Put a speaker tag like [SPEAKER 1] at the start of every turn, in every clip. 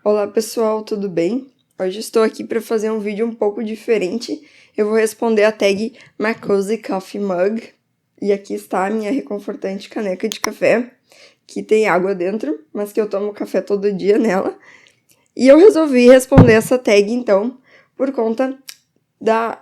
[SPEAKER 1] Olá pessoal, tudo bem? Hoje estou aqui para fazer um vídeo um pouco diferente. Eu vou responder a tag My Cozy Coffee Mug. E aqui está a minha reconfortante caneca de café, que tem água dentro, mas que eu tomo café todo dia nela. E eu resolvi responder essa tag então, por conta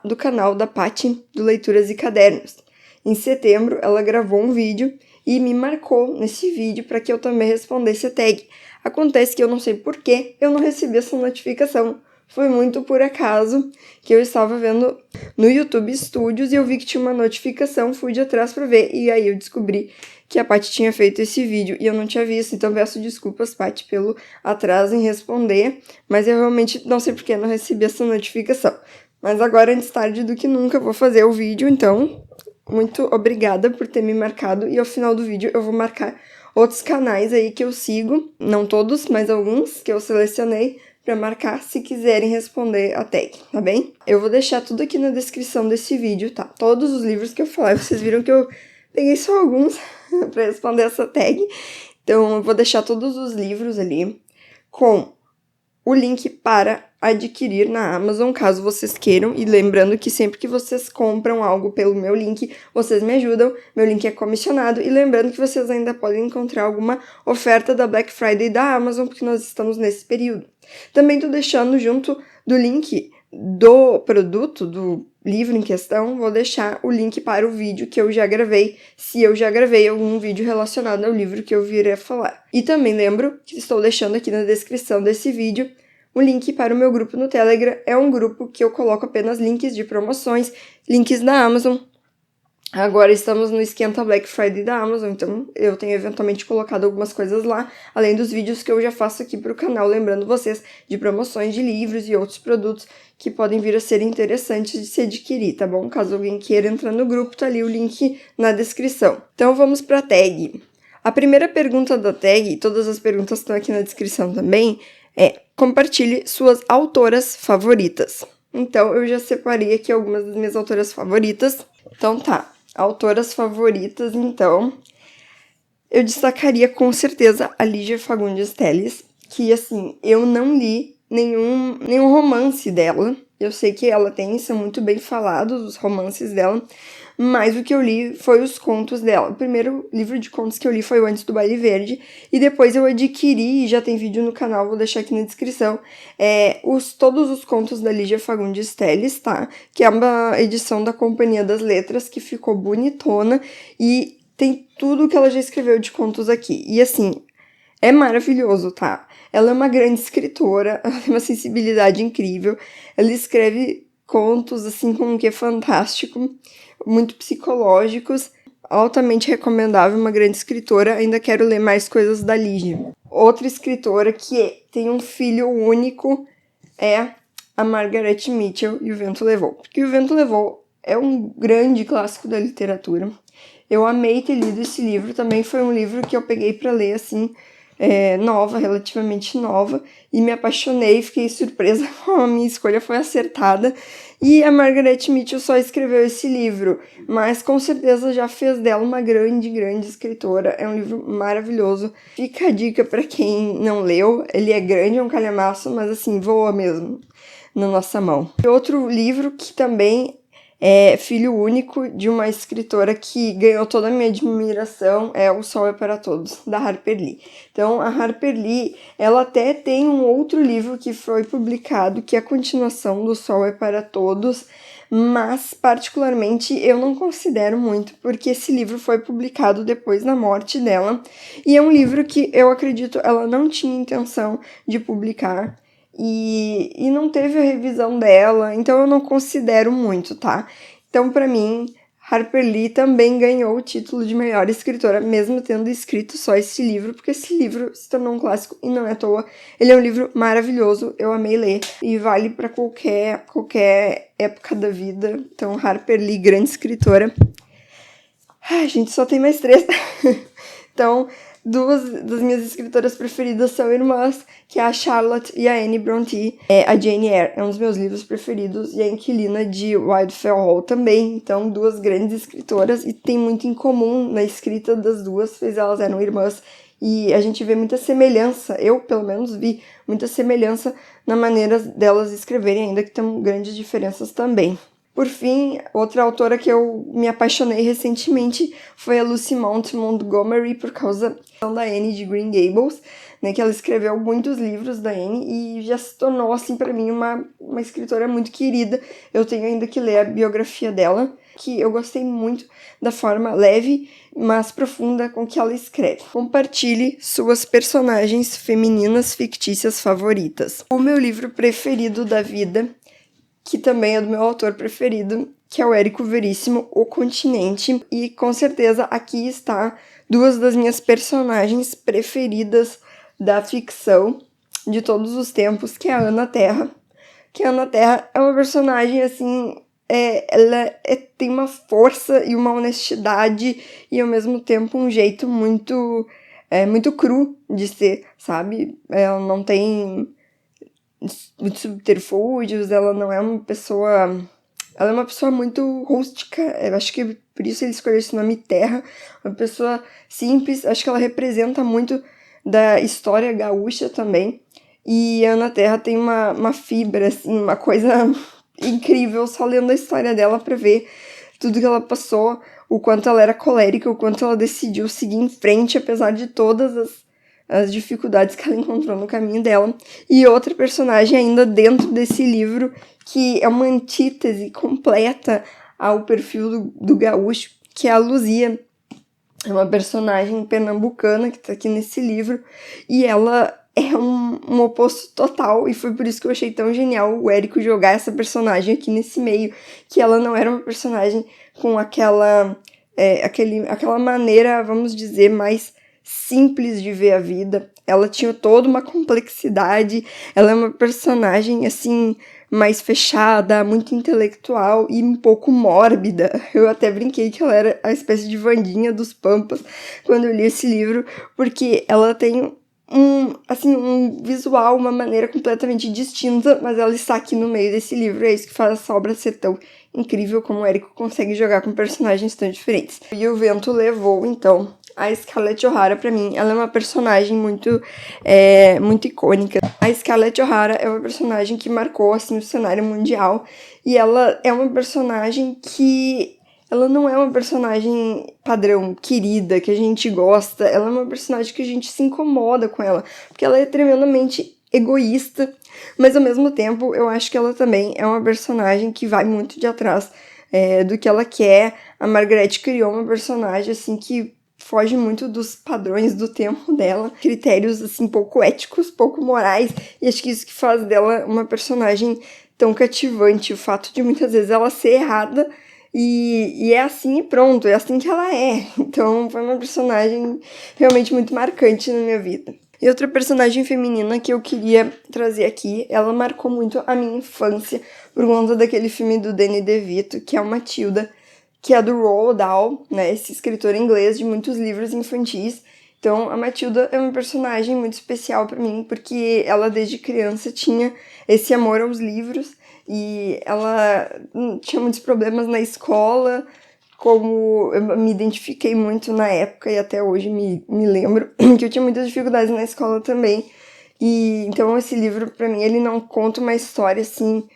[SPEAKER 1] do canal da Paty, do Leituras e Cadernos. Em setembro, ela gravou um vídeo e me marcou nesse vídeo para que eu também respondesse a tag. Acontece que eu não sei por que eu não recebi essa notificação. Foi muito por acaso que eu estava vendo no YouTube Studios e eu vi que tinha uma notificação, fui de atrás para ver e aí eu descobri que a Paty tinha feito esse vídeo e eu não tinha visto, então peço desculpas, Paty, pelo atraso em responder, mas eu realmente não sei por que não recebi essa notificação. Mas agora, antes tarde do que nunca, eu vou fazer o vídeo, então muito obrigada por ter me marcado e ao final do vídeo eu vou marcar outros canais aí que eu sigo, não todos, mas alguns que eu selecionei para marcar se quiserem responder a tag, tá bem? Eu vou deixar tudo aqui na descrição desse vídeo, tá? Todos os livros que eu falar, vocês viram que eu peguei só alguns para responder essa tag, então eu vou deixar todos os livros ali com o link para adquirir na Amazon, caso vocês queiram. E lembrando que sempre que vocês compram algo pelo meu link, vocês me ajudam. Meu link é comissionado. E lembrando que vocês ainda podem encontrar alguma oferta da Black Friday da Amazon, porque nós estamos nesse período. Também tô deixando junto do link do produto, do livro em questão, vou deixar o link para o vídeo que eu já gravei, se eu já gravei algum vídeo relacionado ao livro que eu virei falar. E também lembro que estou deixando aqui na descrição desse vídeo o link para o meu grupo no Telegram. É um grupo que eu coloco apenas links de promoções, links da Amazon. Agora estamos no esquenta Black Friday da Amazon, então eu tenho eventualmente colocado algumas coisas lá, além dos vídeos que eu já faço aqui para o canal, lembrando vocês de promoções de livros e outros produtos que podem vir a ser interessantes de se adquirir, tá bom? Caso alguém queira entrar no grupo, tá ali o link na descrição. Então vamos para a tag. A primeira pergunta da tag, todas as perguntas estão aqui na descrição também, é: compartilhe suas autoras favoritas. Então eu já separei aqui algumas das minhas autoras favoritas. Então tá. Autoras favoritas, então, eu destacaria com certeza a Lígia Fagundes Telles, que, assim, eu não li nenhum romance dela. Eu sei que ela são muito bem falados, os romances dela, mas o que eu li foi os contos dela. O primeiro livro de contos que eu li foi o Antes do Baile Verde, e depois eu adquiri, e já tem vídeo no canal, vou deixar aqui na descrição, todos os contos da Lígia Fagundes Telles, tá? Que é uma edição da Companhia das Letras, que ficou bonitona, e tem tudo que ela já escreveu de contos aqui. E assim, é maravilhoso, tá? Ela é uma grande escritora, ela tem uma sensibilidade incrível, ela escreve contos, assim, com um quê fantástico, muito psicológicos, altamente recomendável, uma grande escritora. Ainda quero ler mais coisas da Lígia. Outra escritora que tem um filho único é a Margaret Mitchell, e O Vento Levou. Porque O Vento Levou é um grande clássico da literatura. Eu amei ter lido esse livro, também foi um livro que eu peguei para ler, assim, relativamente nova, e me apaixonei, fiquei surpresa como a minha escolha foi acertada. E a Margaret Mitchell só escreveu esse livro, mas com certeza já fez dela uma grande, grande escritora. É um livro maravilhoso. Fica a dica para quem não leu. Ele é grande, é um calhamaço, mas assim, voa mesmo na nossa mão. E outro livro que também é filho único de uma escritora que ganhou toda a minha admiração, é O Sol é para Todos, da Harper Lee. Então, a Harper Lee, ela até tem um outro livro que foi publicado, que é a continuação do Sol é para Todos, mas, particularmente, eu não considero muito, porque esse livro foi publicado depois da morte dela, e é um livro que, eu acredito, ela não tinha intenção de publicar, e não teve a revisão dela, então eu não considero muito, tá? Então, pra mim, Harper Lee também ganhou o título de melhor escritora, mesmo tendo escrito só esse livro, porque esse livro se tornou um clássico e não é à toa. Ele é um livro maravilhoso, eu amei ler, e vale pra qualquer época da vida. Então, Harper Lee, grande escritora. Ai, gente, só tem mais 3. Então, duas das minhas escritoras preferidas são irmãs, que é a Charlotte e a Anne Brontë. A Jane Eyre é um dos meus livros preferidos, e a Inquilina de Wildfell Hall também. Então, duas grandes escritoras, e tem muito em comum na escrita das duas, pois elas eram irmãs e a gente vê muita semelhança, eu pelo menos vi muita semelhança na maneira delas escreverem, ainda que tem grandes diferenças também. Por fim, outra autora que eu me apaixonei recentemente foi a Lucy Maud Montgomery, por causa da Anne de Green Gables, né, que ela escreveu muitos livros da Anne e já se tornou, assim, para mim, uma escritora muito querida. Eu tenho ainda que ler a biografia dela, que eu gostei muito da forma leve, mas profunda com que ela escreve. Compartilhe suas personagens femininas fictícias favoritas. O meu livro preferido da vida, que também é do meu autor preferido, que é o Érico Veríssimo, O Continente. E com certeza aqui está duas das minhas personagens preferidas da ficção de todos os tempos, que é a Ana Terra. Que a Ana Terra é uma personagem, assim, ela tem uma força e uma honestidade e ao mesmo tempo um jeito muito cru de ser, sabe? Ela não tem subterfúgios, ela não é uma pessoa... Ela é uma pessoa muito rústica, eu acho que por isso ele escolheu esse nome Terra, uma pessoa simples, acho que ela representa muito da história gaúcha também, e a Ana Terra tem uma fibra, assim, uma coisa incrível, só lendo a história dela pra ver tudo que ela passou, o quanto ela era colérica, o quanto ela decidiu seguir em frente, apesar de todas as dificuldades que ela encontrou no caminho dela. E outra personagem ainda dentro desse livro, que é uma antítese completa ao perfil do gaúcho, que é a Luzia. É uma personagem pernambucana que tá aqui nesse livro, e ela é um oposto total, e foi por isso que eu achei tão genial o Érico jogar essa personagem aqui nesse meio, que ela não era uma personagem com aquela maneira, vamos dizer, mais simples de ver a vida. Ela tinha toda uma complexidade, ela é uma personagem, assim, mais fechada, muito intelectual e um pouco mórbida. Eu até brinquei que ela era a espécie de Wandinha dos Pampas quando eu li esse livro, porque ela tem um visual, uma maneira completamente distinta, mas ela está aqui no meio desse livro, é isso que faz essa obra ser tão incrível, como o Érico consegue jogar com personagens tão diferentes. E o vento levou, então, a Scarlett O'Hara, pra mim, ela é uma personagem muito icônica. A Scarlett O'Hara é uma personagem que marcou, assim, o cenário mundial, e ela é uma personagem que... Ela não é uma personagem padrão, querida, que a gente gosta. Ela é uma personagem que a gente se incomoda com ela, porque ela é tremendamente egoísta, mas ao mesmo tempo eu acho que ela também é uma personagem que vai muito de atrás do que ela quer. A Margaret criou uma personagem, assim, que foge muito dos padrões do tempo dela, critérios, assim, pouco éticos, pouco morais, e acho que isso que faz dela uma personagem tão cativante, o fato de muitas vezes ela ser errada, e é assim e pronto, é assim que ela é. Então foi uma personagem realmente muito marcante na minha vida. E outra personagem feminina que eu queria trazer aqui, ela marcou muito a minha infância por conta daquele filme do Danny DeVito, que é o Matilda, que é do Roald Dahl, né, esse escritor inglês de muitos livros infantis. Então a Matilda é uma personagem muito especial para mim, porque ela desde criança tinha esse amor aos livros, e ela tinha muitos problemas na escola, como eu me identifiquei muito na época e até hoje me lembro que eu tinha muitas dificuldades na escola também. E então esse livro, para mim, ele não conta uma história assim,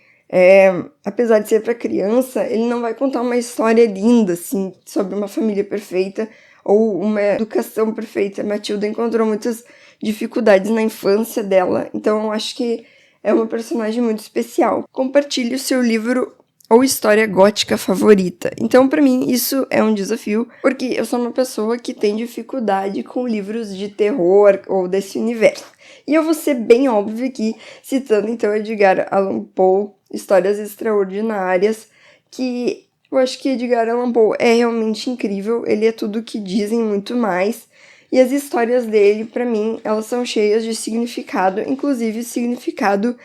[SPEAKER 1] apesar de ser para criança, ele não vai contar uma história linda, assim, sobre uma família perfeita ou uma educação perfeita. A Matilda encontrou muitas dificuldades na infância dela, então eu acho que é uma personagem muito especial. Compartilhe o seu livro ou história gótica favorita. Então, pra mim, isso é um desafio, porque eu sou uma pessoa que tem dificuldade com livros de terror ou desse universo. E eu vou ser bem óbvio aqui, citando então Edgar Allan Poe, Histórias Extraordinárias, que eu acho que Edgar Allan Poe é realmente incrível, ele é tudo o que dizem, muito mais. E as histórias dele, pra mim, elas são cheias de significado, inclusive significado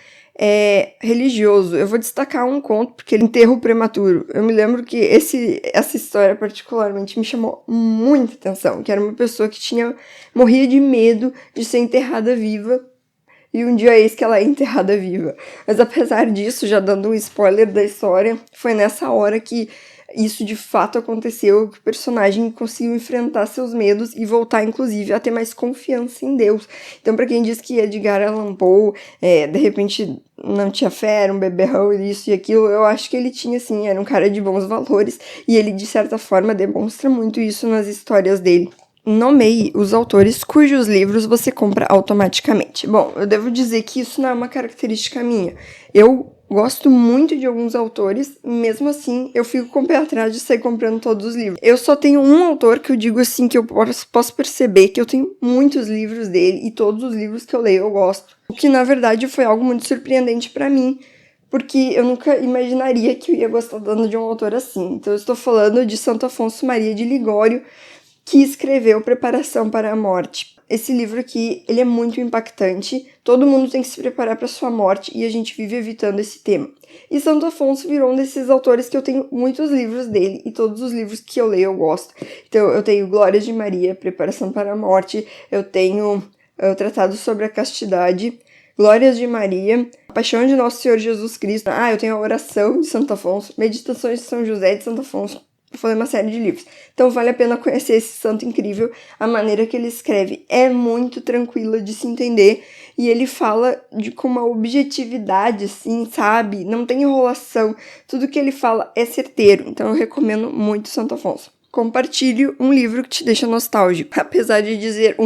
[SPEAKER 1] religioso. Eu vou destacar um conto, porque ele Enterro Prematuro. Eu me lembro que essa história particularmente me chamou muita atenção, que era uma pessoa que morria de medo de ser enterrada viva, e um dia eis que ela é enterrada viva. Mas apesar disso, já dando um spoiler da história, foi nessa hora que isso de fato aconteceu, que o personagem conseguiu enfrentar seus medos e voltar, inclusive, a ter mais confiança em Deus. Então, para quem diz que Edgar Allan Poe, de repente, não tinha fé, era um beberrão, isso e aquilo, eu acho que ele tinha, sim, era um cara de bons valores, e ele, de certa forma, demonstra muito isso nas histórias dele. Nomeie os autores cujos livros você compra automaticamente. Bom, eu devo dizer que isso não é uma característica minha. Eu gosto muito de alguns autores, mesmo assim, eu fico com o pé atrás de sair comprando todos os livros. Eu só tenho um autor que eu digo assim, que eu posso perceber que eu tenho muitos livros dele e todos os livros que eu leio eu gosto. O que, na verdade, foi algo muito surpreendente pra mim, porque eu nunca imaginaria que eu ia gostar tanto de um autor assim. Então, eu estou falando de Santo Afonso Maria de Ligório, que escreveu Preparação para a Morte. Esse livro aqui, ele é muito impactante, todo mundo tem que se preparar para sua morte e a gente vive evitando esse tema. E Santo Afonso virou um desses autores que eu tenho muitos livros dele e todos os livros que eu leio eu gosto. Então eu tenho Glórias de Maria, Preparação para a Morte, eu tenho o Tratado sobre a Castidade, Glórias de Maria, a Paixão de Nosso Senhor Jesus Cristo, eu tenho a Oração de Santo Afonso, Meditações de São José de Santo Afonso, eu falei uma série de livros. Então vale a pena conhecer esse santo incrível. A maneira que ele escreve é muito tranquila de se entender. E ele fala com uma objetividade, assim, sabe? Não tem enrolação. Tudo que ele fala é certeiro. Então eu recomendo muito Santo Afonso. Compartilhe um livro que te deixa nostálgico. Apesar de dizer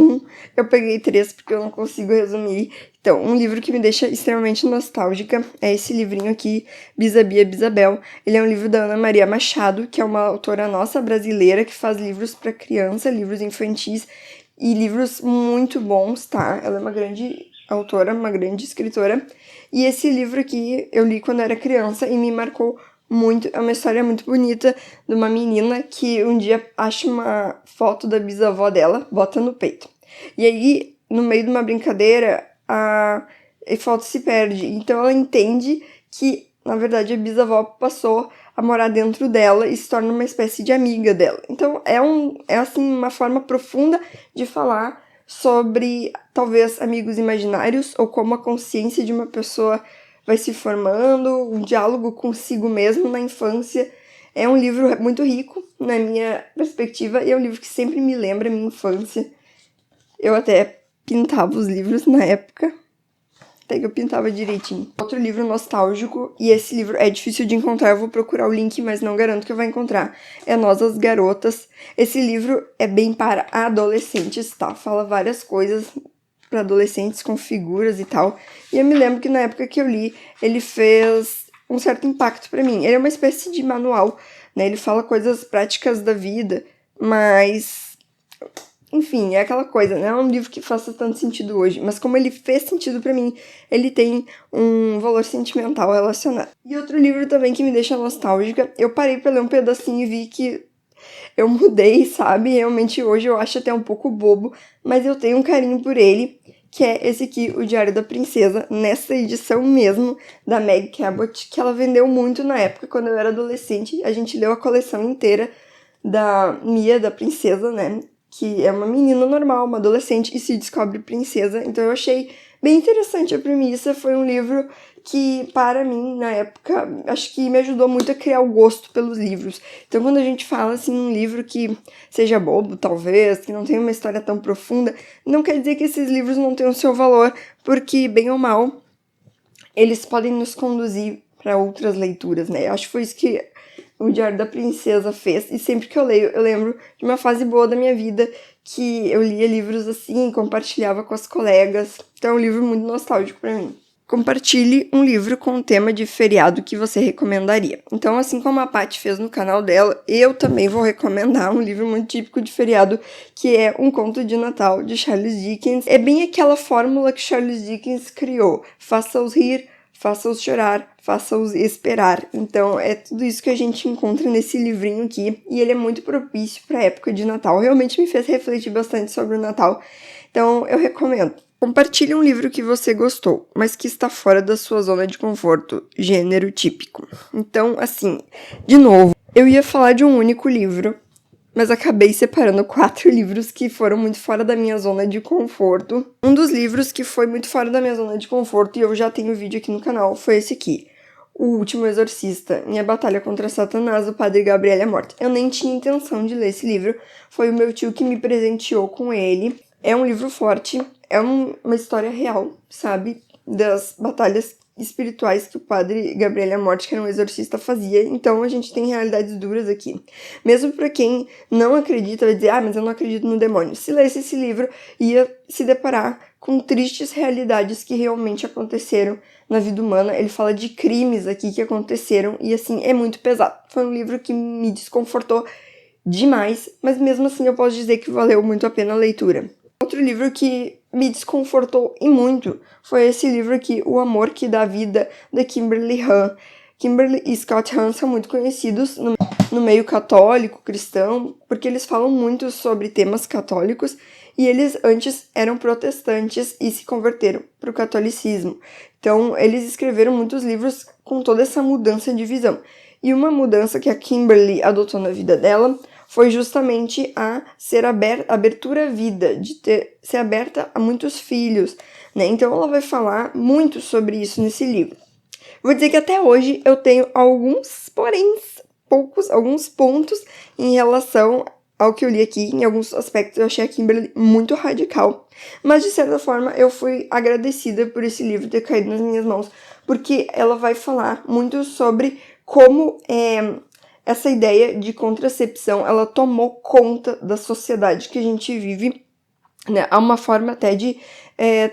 [SPEAKER 1] eu peguei 3 porque eu não consigo resumir. Então, um livro que me deixa extremamente nostálgica é esse livrinho aqui, Bisabia Bisabel. Ele é um livro da Ana Maria Machado, que é uma autora nossa brasileira que faz livros para criança, livros infantis e livros muito bons, tá? Ela é uma grande autora, uma grande escritora. E esse livro aqui eu li quando era criança e me marcou muito. É uma história muito bonita de uma menina que um dia acha uma foto da bisavó dela, bota no peito. E aí, no meio de uma brincadeira, a foto se perde. Então ela entende que, na verdade, a bisavó passou a morar dentro dela e se torna uma espécie de amiga dela. Então é assim, uma forma profunda de falar sobre, talvez, amigos imaginários ou como a consciência de uma pessoa vai se formando, um diálogo consigo mesmo na infância. É um livro muito rico, na minha perspectiva, e é um livro que sempre me lembra a minha infância. Eu até pintava os livros na época, até que eu pintava direitinho. Outro livro nostálgico, e esse livro é difícil de encontrar, eu vou procurar o link, mas não garanto que eu vou encontrar, é Nós as Garotas. Esse livro é bem para adolescentes, tá? Fala várias coisas para adolescentes com figuras e tal. E eu me lembro que na época que eu li, ele fez um certo impacto para mim. Ele é uma espécie de manual, né? Ele fala coisas práticas da vida, mas enfim, é aquela coisa, não é um livro que faça tanto sentido hoje, mas como ele fez sentido pra mim, ele tem um valor sentimental relacionado. E outro livro também que me deixa nostálgica, eu parei pra ler um pedacinho e vi que eu mudei, sabe? Realmente hoje eu acho até um pouco bobo, mas eu tenho um carinho por ele, que é esse aqui, O Diário da Princesa, nessa edição mesmo da Meg Cabot, que ela vendeu muito na época, quando eu era adolescente. A gente leu a coleção inteira da Mia, da princesa, né? Que é uma menina normal, uma adolescente, e se descobre princesa. Então eu achei bem interessante a premissa. Foi um livro que, para mim, na época, acho que me ajudou muito a criar o gosto pelos livros. Então, quando a gente fala, assim, um livro que seja bobo, talvez, que não tenha uma história tão profunda, não quer dizer que esses livros não tenham seu valor, porque, bem ou mal, eles podem nos conduzir para outras leituras, né? Eu acho que foi isso que o Diário da Princesa fez, e sempre que eu leio, eu lembro de uma fase boa da minha vida, que eu lia livros assim, compartilhava com as colegas, então é um livro muito nostálgico pra mim. Compartilhe um livro com um tema de feriado que você recomendaria. Então, assim como a Paty fez no canal dela, eu também vou recomendar um livro muito típico de feriado, que é Um Conto de Natal, de Charles Dickens. É bem aquela fórmula que Charles Dickens criou: faça-os rir, faça-os chorar, faça-os esperar. Então, é tudo isso que a gente encontra nesse livrinho aqui, e ele é muito propício para a época de Natal. Realmente me fez refletir bastante sobre o Natal, então eu recomendo. Compartilhe um livro que você gostou, mas que está fora da sua zona de conforto, gênero típico. Então, assim, de novo, eu ia falar de um único livro, mas acabei separando 4 livros que foram muito fora da minha zona de conforto. Um dos livros que foi muito fora da minha zona de conforto, e eu já tenho vídeo aqui no canal, foi esse aqui. O Último Exorcista, Minha Batalha contra Satanás, do Padre Gabriel Amorth. Eu nem tinha intenção de ler esse livro, foi o meu tio que me presenteou com ele. É um livro forte, é uma história real, sabe? Das batalhas espirituais que o Padre Gabriel Amorth, que era um exorcista, fazia. Então a gente tem realidades duras aqui. Mesmo para quem não acredita, vai dizer, mas eu não acredito no demônio. Se lesse esse livro, ia se deparar com tristes realidades que realmente aconteceram na vida humana. Ele fala de crimes aqui que aconteceram e, assim, é muito pesado. Foi um livro que me desconfortou demais, mas mesmo assim eu posso dizer que valeu muito a pena a leitura. Outro livro que me desconfortou e muito foi esse livro aqui, O Amor que Dá Vida, da Kimberly Han. Kimberly e Scott Han são muito conhecidos no meio católico, cristão, porque eles falam muito sobre temas católicos e eles antes eram protestantes e se converteram para o catolicismo. Então, eles escreveram muitos livros com toda essa mudança de visão. E uma mudança que a Kimberly adotou na vida dela foi justamente a ser abertura à vida, de ser aberta a muitos filhos, né? Então, ela vai falar muito sobre isso nesse livro. Vou dizer que até hoje eu tenho alguns pontos em relação ao que eu li aqui. Em alguns aspectos eu achei a Kimberly muito radical, mas de certa forma eu fui agradecida por esse livro ter caído nas minhas mãos, porque ela vai falar muito sobre como essa ideia de contracepção, ela tomou conta da sociedade que a gente vive, né? Há uma forma até de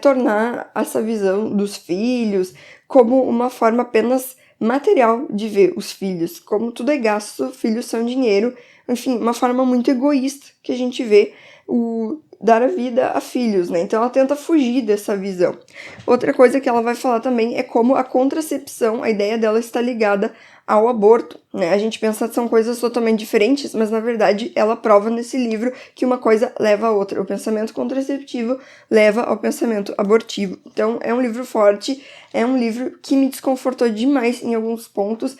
[SPEAKER 1] tornar essa visão dos filhos como uma forma apenas material de ver os filhos, como tudo é gasto, filhos são dinheiro, enfim, uma forma muito egoísta que a gente vê o dar a vida a filhos, né? Então ela tenta fugir dessa visão. Outra coisa que ela vai falar também é como a contracepção, a ideia dela está ligada ao aborto, né? A gente pensa que são coisas totalmente diferentes, mas na verdade ela prova nesse livro que uma coisa leva a outra. O pensamento contraceptivo leva ao pensamento abortivo. Então é um livro forte, é um livro que me desconfortou demais em alguns pontos.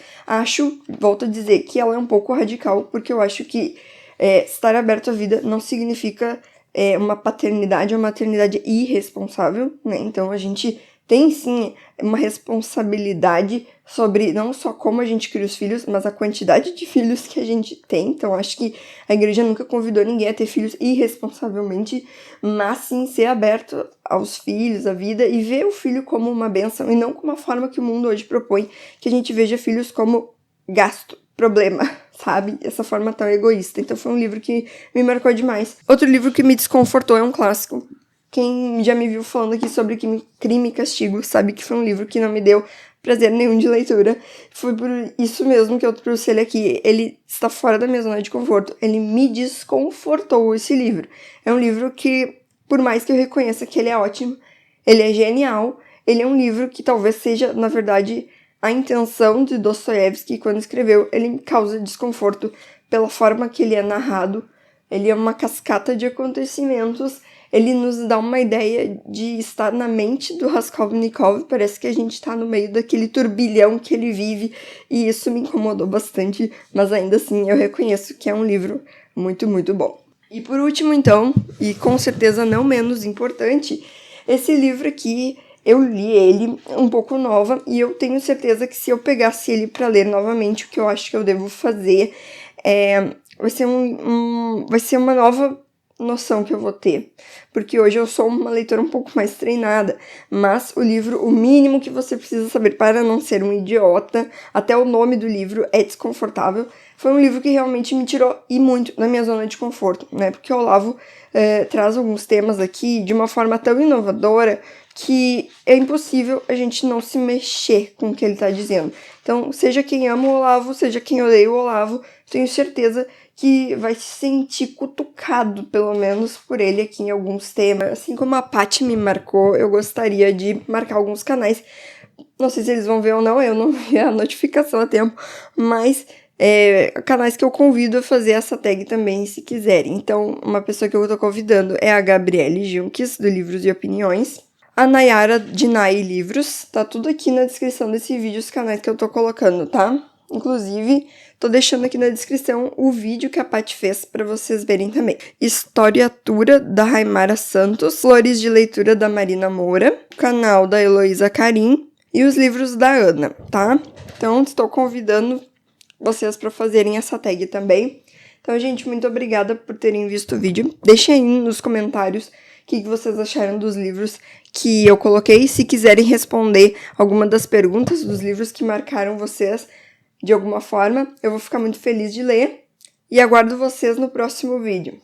[SPEAKER 1] Volto a dizer, que ela é um pouco radical, porque eu acho que estar aberto à vida não significa uma paternidade ou maternidade irresponsável, né? Então a gente tem sim uma responsabilidade sobre não só como a gente cria os filhos, mas a quantidade de filhos que a gente tem. Então acho que a igreja nunca convidou ninguém a ter filhos irresponsavelmente, mas sim ser aberto aos filhos, à vida, e ver o filho como uma bênção e não como a forma que o mundo hoje propõe, que a gente veja filhos como gasto, problema, sabe? Essa forma tão egoísta. Então foi um livro que me marcou demais. Outro livro que me desconfortou é um clássico. Quem já me viu falando aqui sobre Crime e Castigo sabe que foi um livro que não me deu prazer nenhum de leitura. Foi por isso mesmo que eu trouxe ele aqui. Ele está fora da minha zona de conforto. Ele me desconfortou, esse livro. É um livro que, por mais que eu reconheça que ele é ótimo, ele é genial, ele é um livro que talvez seja, na verdade, a intenção de Dostoiévski quando escreveu. Ele me causa desconforto pela forma que ele é narrado. Ele é uma cascata de acontecimentos. Ele nos dá uma ideia de estar na mente do Raskolnikov. Parece que a gente está no meio daquele turbilhão que ele vive. E isso me incomodou bastante. Mas ainda assim eu reconheço que é um livro muito, muito bom. E por último, então, e com certeza não menos importante, esse livro aqui, eu li ele um pouco nova. E eu tenho certeza que se eu pegasse ele para ler novamente, o que eu acho que eu devo fazer vai ser uma nova noção que eu vou ter, porque hoje eu sou uma leitora um pouco mais treinada, mas o livro, o mínimo que você precisa saber para não ser um idiota, até o nome do livro é desconfortável. Foi um livro que realmente me tirou e muito da minha zona de conforto, né, porque o Olavo traz alguns temas aqui de uma forma tão inovadora que é impossível a gente não se mexer com o que ele está dizendo. Então, seja quem ama o Olavo, seja quem odeia o Olavo, tenho certeza que vai se sentir cutucado, pelo menos, por ele aqui em alguns temas. Assim como a Paty me marcou, eu gostaria de marcar alguns canais. Não sei se eles vão ver ou não, eu não vi a notificação a tempo, mas canais que eu convido a fazer essa tag também, se quiserem. Então, uma pessoa que eu tô convidando é a Gabriele Junques, do Livros e Opiniões. A Nayara de Nay Livros, tá tudo aqui na descrição desse vídeo, os canais que eu tô colocando, tá? Inclusive, tô deixando aqui na descrição o vídeo que a Paty fez para vocês verem também. Historiatura, da Raimara Santos, Flores de Leitura, da Marina Moura, canal da Heloísa Carim e os livros da Ana, tá? Então, estou convidando vocês para fazerem essa tag também. Então, gente, muito obrigada por terem visto o vídeo. Deixem aí nos comentários o que vocês acharam dos livros que eu coloquei. Se quiserem responder alguma das perguntas dos livros que marcaram vocês de alguma forma, eu vou ficar muito feliz de ler. E aguardo vocês no próximo vídeo.